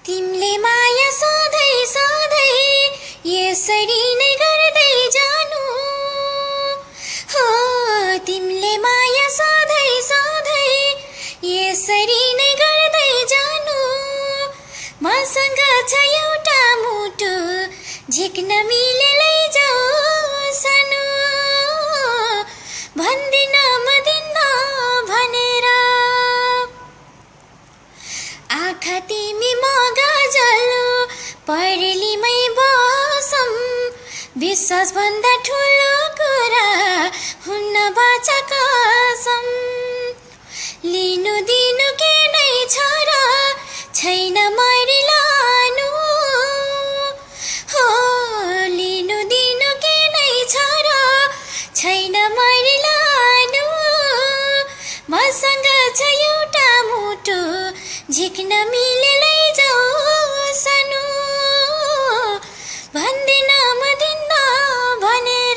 तिमीले माया सधैँ सधैँ यसरी नै गर्दै जानु हो। तिमीले माया सधैँ सधैँ यसरी नै गर्दै जानु। मसँग छ एउटा मुटु झिक्न मिले लैजाऊ सानो। भन्दिन म दिन्न भनेर आँखा तिमी म गाजल परेलीमै बसौँ। विश्वास भन्दा ठुलो कुरा हुन्न बाचा कसम। लिनु दिनु के नै छ र छैन मैले लानु हो। लिनु दिनु के नै छ र छैन मैले लानु। मसँग छ एउटा मुटु झिक्न मिले